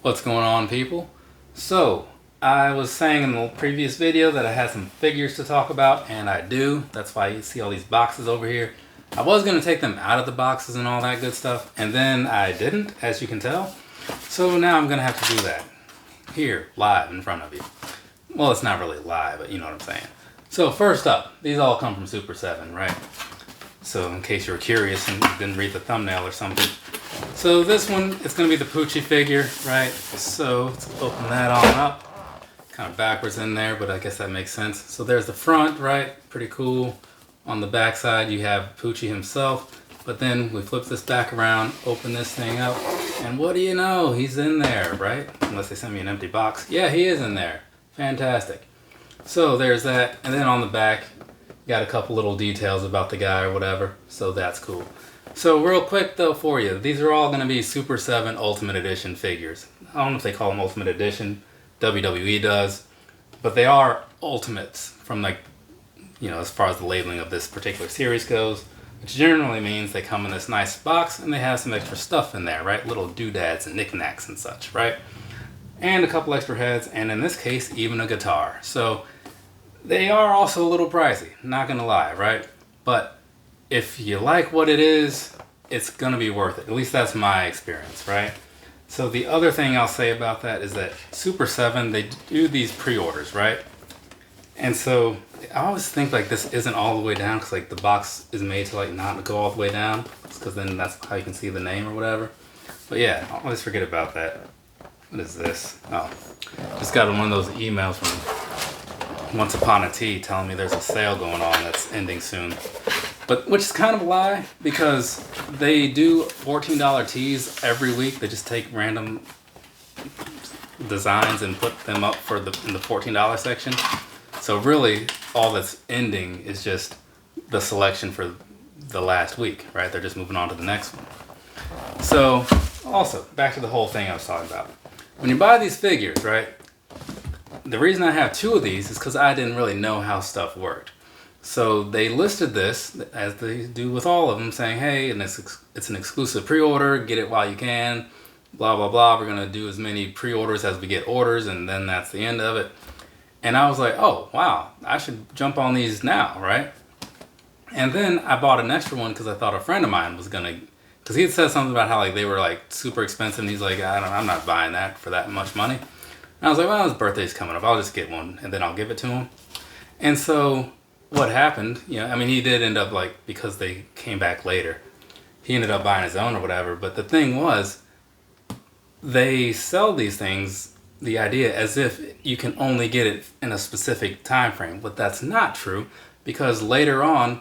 What's going on, people? So, I was saying in the previous video that I had some figures to talk about, and I do. That's why you see all these boxes over here. I was going to take them out of the boxes and all that good stuff, and then I didn't, as you can tell. So now I'm going to have to do that here, live in front of you. Well, it's not really live, but you know what I'm saying. So first up, these all come from Super7, right? So in case you were curious and didn't read the thumbnail or something. So this one, it's going to be the Poochie figure, right? So let's open that on up. Kind of backwards in there, but I guess that makes sense. So there's the front, right? Pretty cool. On the back side, you have Poochie himself. But then we flip this back around, open this thing up, and what do you know? He's in there, right? Unless they send me an empty box. Yeah, he is in there. Fantastic. So there's that. And then on the back, got a couple little details about the guy or whatever. So that's cool. So real quick though for you, these are all going to be Super7 Ultimate Edition figures. I don't know if they call them Ultimate Edition, WWE does, but they are Ultimates from like, you know, as far as the labeling of this particular series goes, which generally means they come in this nice box and they have some extra stuff in there, right? Little doodads and knickknacks and such, right? And a couple extra heads, and in this case, even a guitar. So they are also a little pricey, not gonna lie, right? But if you like what it is, it's gonna be worth it. At least that's my experience, right? So the other thing I'll say about that is that Super7, they do these pre-orders, right? And so I always think like this isn't all the way down because like the box is made to like not go all the way down because then that's how you can see the name or whatever. But yeah, I always forget about that. What is this? Oh, just got one of those emails from Once Upon a Tea telling me there's a sale going on that's ending soon. But which is kind of a lie because they do $14 tees every week. They just take random designs and put them up for in the $14 section. So really, all that's ending is just the selection for the last week, right? They're just moving on to the next one. So also, back to the whole thing I was talking about. When you buy these figures, right? The reason I have two of these is because I didn't really know how stuff worked. So they listed this, as they do with all of them, saying, hey, and it's an exclusive pre-order, get it while you can, blah, blah, blah. We're going to do as many pre-orders as we get orders, and then that's the end of it. And I was like, oh, wow, I should jump on these now, right? And then I bought an extra one because I thought a friend of mine was going to, because he had said something about how like they were like super expensive, and he's like, I'm not buying that for that much money. And I was like, well, his birthday's coming up. I'll just get one, and then I'll give it to him. And so what happened, you know, I mean, he did end up like, because they came back later, he ended up buying his own or whatever. But the thing was, they sell these things, the idea, as if you can only get it in a specific time frame. But that's not true, because later on,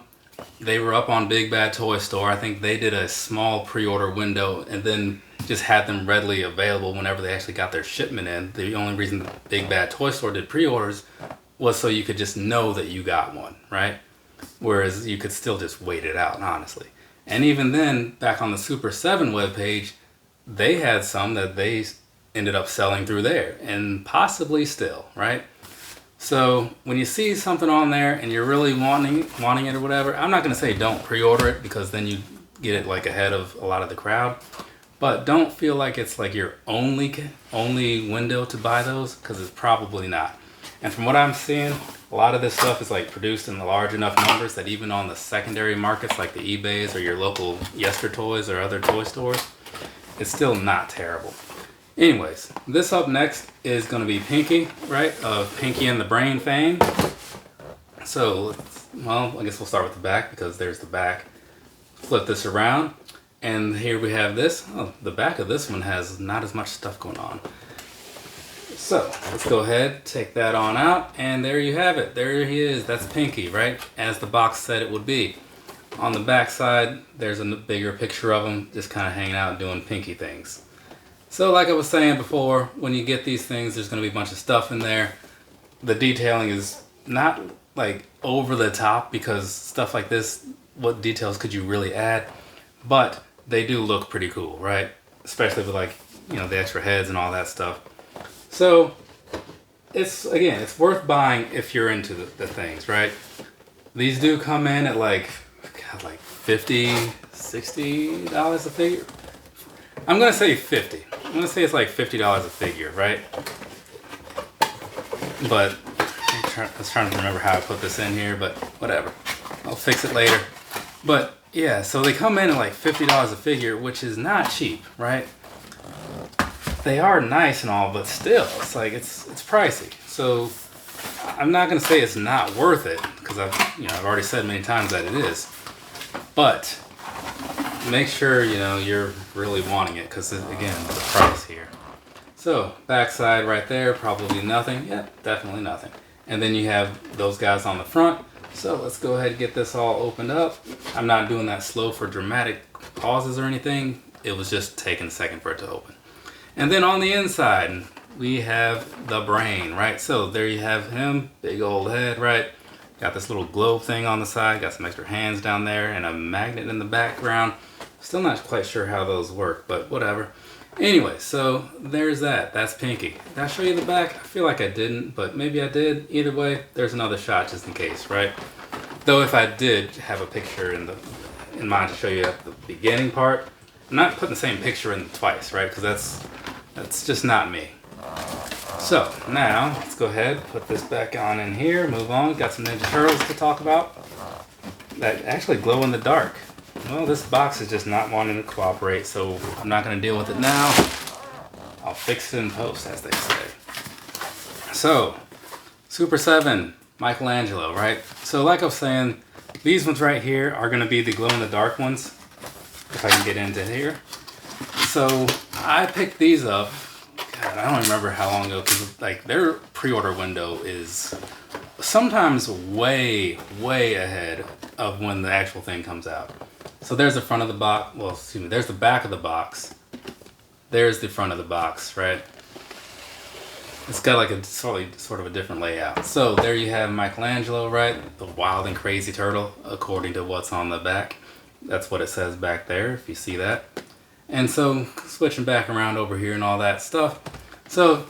they were up on Big Bad Toy Store. I think they did a small pre-order window and then just had them readily available whenever they actually got their shipment in. The only reason the Big Bad Toy Store did pre-orders was so you could just know that you got one, right? Whereas you could still just wait it out, honestly. And even then, back on the Super7 webpage, they had some that they ended up selling through there, and possibly still, right? So when you see something on there and you're really wanting it or whatever, I'm not going to say don't pre-order it because then you get it like ahead of a lot of the crowd. But don't feel like it's like your only window to buy those, because it's probably not. And from what I'm seeing, a lot of this stuff is like produced in large enough numbers that even on the secondary markets like the eBays or your local Yester Toys or other toy stores, it's still not terrible. Anyways, this up next is going to be Pinky, right? Of Pinky and the Brain fame. So, well, I guess we'll start with the back because there's the back. Flip this around, and here we have this. Oh, the back of this one has not as much stuff going on. So, let's go ahead, take that on out, and there you have it. There he is. That's Pinky, right? As the box said it would be. On the back side, there's a bigger picture of him just kind of hanging out doing Pinky things. So like I was saying before, when you get these things, there's going to be a bunch of stuff in there. The detailing is not like over the top because stuff like this, what details could you really add? But they do look pretty cool, right? Especially with like, you know, the extra heads and all that stuff. So it's worth buying if you're into the things, right? These do come in at like $50, $60 a figure. I'm gonna say 50. I'm gonna say it's like $50 a figure, right? But I was trying to remember how I put this in here, but whatever. I'll fix it later. But yeah, so they come in at like $50 a figure, which is not cheap, right? They are nice and all, but still, it's like it's pricey. So I'm not gonna say it's not worth it, because I've already said many times that it is. But make sure you're really wanting it, because again, the price here. So backside right there, probably nothing. Yeah, definitely nothing. And then you have those guys on the front. So let's go ahead and get this all opened up. I'm not doing that slow for dramatic pauses or anything. It was just taking a second for it to open. And then on the inside, we have the brain, right? So there you have him, big old head, right? Got this little globe thing on the side, got some extra hands down there, and a magnet in the background. Still not quite sure how those work, but whatever. Anyway, so there's that. That's Pinky. Did I show you the back? I feel like I didn't, but maybe I did. Either way, there's another shot just in case, right? Though if I did have a picture in mind to show you at the beginning part, I'm not putting the same picture in twice, right? Because that's just not me. So now let's go ahead, put this back on in here, move on. Got some Ninja Turtles to talk about that actually glow in the dark. Well, this box is just not wanting to cooperate, so I'm not going to deal with it now. I'll fix it in post, as they say. So, Super7, Michelangelo, right? So like I was saying, these ones right here are going to be the glow-in-the-dark ones, if I can get into here. So, I picked these up, God, I don't remember how long ago, because like their pre-order window is sometimes way, way ahead of when the actual thing comes out. So there's the front of the box, well, excuse me, there's the back of the box. There's the front of the box, right? It's got like a sort of a different layout. So there you have Michelangelo, right? The wild and crazy turtle, according to what's on the back. That's what it says back there, if you see that. And so switching back around over here and all that stuff. So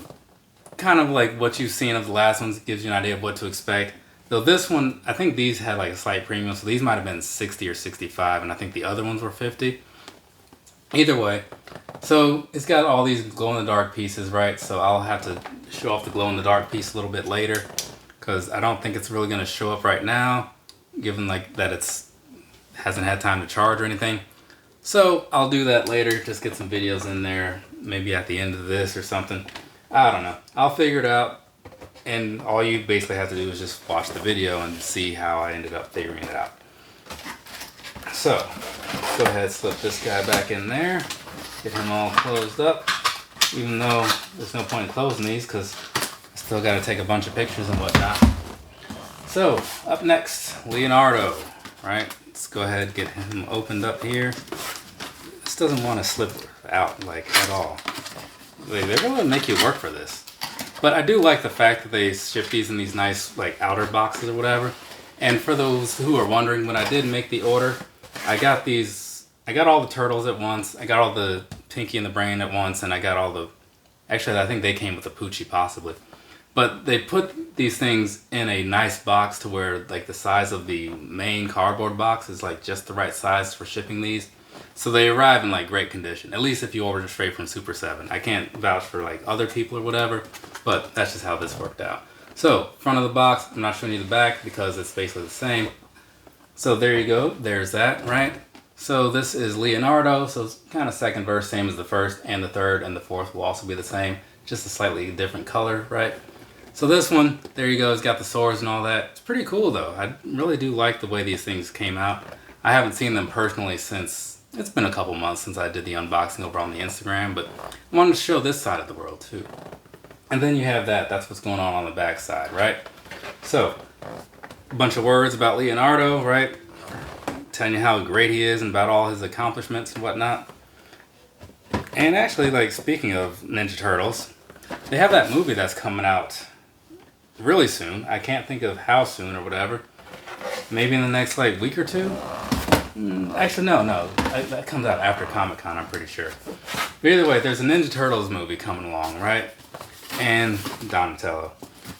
kind of like what you've seen of the last ones, gives you an idea of what to expect. Though this one, I think these had like a slight premium, so these might have been 60 or 65, and I think the other ones were 50. Either way, so it's got all these glow-in-the-dark pieces, right? So I'll have to show off the glow-in-the-dark piece a little bit later, because I don't think it's really going to show up right now, given like that hasn't had time to charge or anything. So I'll do that later, just get some videos in there, maybe at the end of this or something. I don't know. I'll figure it out. And all you basically have to do is just watch the video and see how I ended up figuring it out. So, let's go ahead and slip this guy back in there. Get him all closed up. Even though there's no point in closing these because I still got to take a bunch of pictures and whatnot. So, up next, Leonardo, right? Let's go ahead and get him opened up here. This doesn't want to slip out like at all. They really make you work for this. But I do like the fact that they ship these in these nice like outer boxes or whatever. And for those who are wondering, when I did make the order, I got all the turtles at once. I got all the Pinky and the Brain at once, and I got all the, actually I think they came with the Poochie possibly. But they put these things in a nice box to where like the size of the main cardboard box is like just the right size for shipping these. So they arrive in like great condition, at least if you order straight from Super7. I can't vouch for like other people or whatever, but that's just how this worked out. So, front of the box, I'm not showing you the back because it's basically the same. So there you go, there's that, right? So this is Leonardo, so it's kind of second verse, same as the first, and the third and the fourth will also be the same, just a slightly different color, right? So this one, there you go, it's got the swords and all that. It's pretty cool though. I really do like the way these things came out. I haven't seen them personally since, it's been a couple months since I did the unboxing over on the Instagram, but I wanted to show this side of the world too. And then you have that's what's going on the back side, right? So, a bunch of words about Leonardo, right? Telling you how great he is and about all his accomplishments and whatnot. And actually, like, speaking of Ninja Turtles, they have that movie that's coming out really soon. I can't think of how soon or whatever. Maybe in the next, like, week or two? Actually, no. That comes out after Comic-Con, I'm pretty sure. But either way, there's a Ninja Turtles movie coming along, right? And Donatello.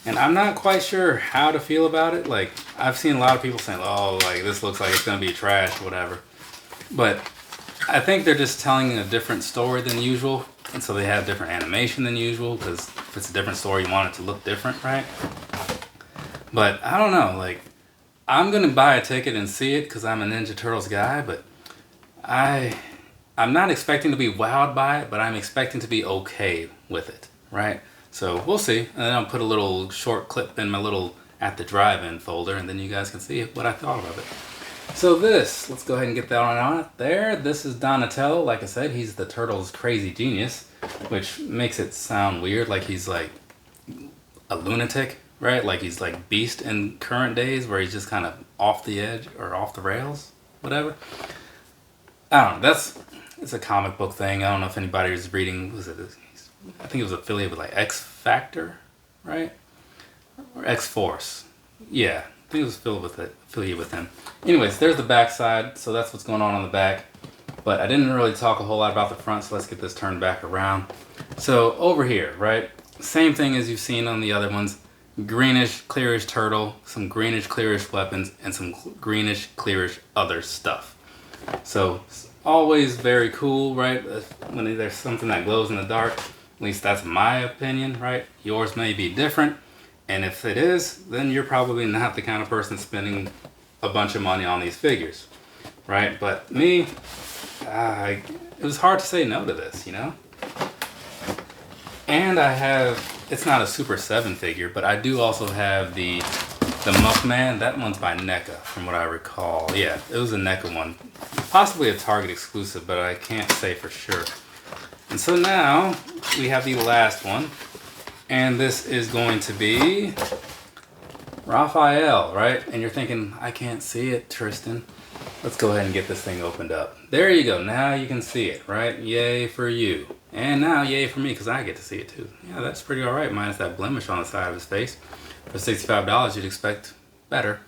And I'm not quite sure how to feel about it. Like, I've seen a lot of people saying, oh, like, this looks like it's going to be trash or whatever. But I think they're just telling a different story than usual. And so they have different animation than usual, because if it's a different story, you want it to look different, right? But I don't know, like, I'm gonna buy a ticket and see it because I'm a Ninja Turtles guy, but I'm not expecting to be wowed by it, but I'm expecting to be okay with it, right? So we'll see. And then I'll put a little short clip in my little at the drive-in folder, and then you guys can see what I thought of it. So this, let's go ahead and get that on out there. This is Donatello. Like I said, he's the Turtles' crazy genius, which makes it sound weird, like he's like a lunatic, right? Like he's like Beast in current days, where he's just kind of off the edge or off the rails, whatever. I don't know. It's a comic book thing. I don't know if anybody was reading. I think it was affiliated with like X Factor, right? Or X Force. Yeah, I think it was affiliated with him. Anyways, there's the back side. So that's what's going on the back. But I didn't really talk a whole lot about the front, so let's get this turned back around. So over here, right? Same thing as you've seen on the other ones. Greenish, clearish turtle, some greenish, clearish weapons, and some greenish, clearish other stuff. So always very cool, right? When there's something that glows in the dark, at least that's my opinion, right? Yours may be different, and if it is, then you're probably not the kind of person spending a bunch of money on these figures, right? But me, it was hard to say no to this, you know? And I have, it's not a Super 7 figure, but I do also have the Muckman. That one's by NECA, from what I recall. Yeah, it was a NECA one. Possibly a Target exclusive, but I can't say for sure. And so now, we have the last one. And this is going to be Raphael, right? And you're thinking, I can't see it, Tristan. Let's go ahead and get this thing opened up. There you go. Now you can see it, right? Yay for you. And now yay for me, because I get to see it too. Yeah, that's pretty alright, minus that blemish on the side of his face. For $65, you'd expect better.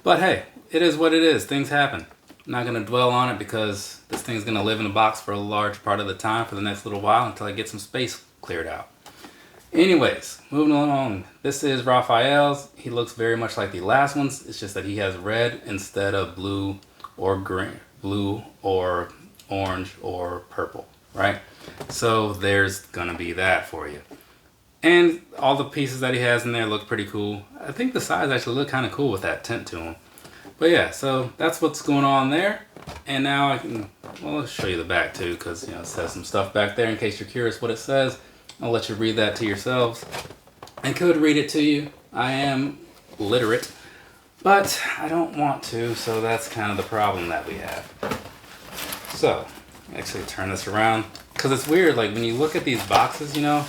But hey, it is what it is. Things happen. I'm not going to dwell on it because this thing's going to live in a box for a large part of the time for the next little while until I get some space cleared out. Anyways, moving along. This is Raphael's. He looks very much like the last ones. It's just that he has red instead of blue or green, blue or orange or purple, right? So there's gonna be that for you. And all the pieces that he has in there look pretty cool. I think the sides actually look kind of cool with that tint to them. But yeah, so that's what's going on there. And now I can, well, I'll show you the back too, because you know it says some stuff back there in case you're curious what it says. I'll let you read that to yourselves. I could read it to you. I am literate, but I don't want to, so that's kind of the problem that we have. So, actually turn this around, because it's weird, like when you look at these boxes, you know,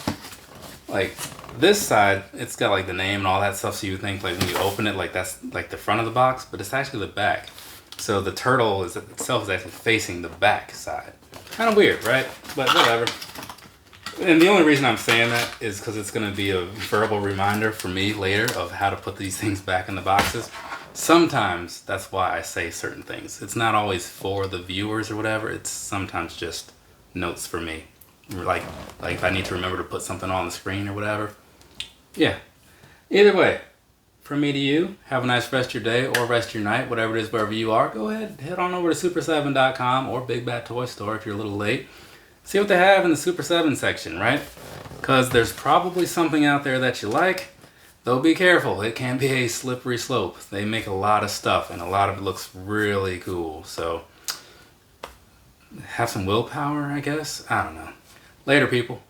like this side, it's got like the name and all that stuff, so you think like when you open it, like that's like the front of the box, but it's actually the back. So the turtle itself is actually facing the back side. Kind of weird, right? But whatever. And the only reason I'm saying that is because it's going to be a verbal reminder for me later of how to put these things back in the boxes. Sometimes that's why I say certain things. It's not always for the viewers or whatever. It's sometimes just notes for me. Like if I need to remember to put something on the screen or whatever. Yeah. Either way, from me to you, have a nice rest of your day or rest of your night, whatever it is, wherever you are. Go ahead, head on over to super7.com or Big Bad Toy Store if you're a little late. See what they have in the Super 7 section, right? Because there's probably something out there that you like. Though be careful, it can be a slippery slope. They make a lot of stuff and a lot of it looks really cool. So have some willpower, I guess. I don't know. Later, people.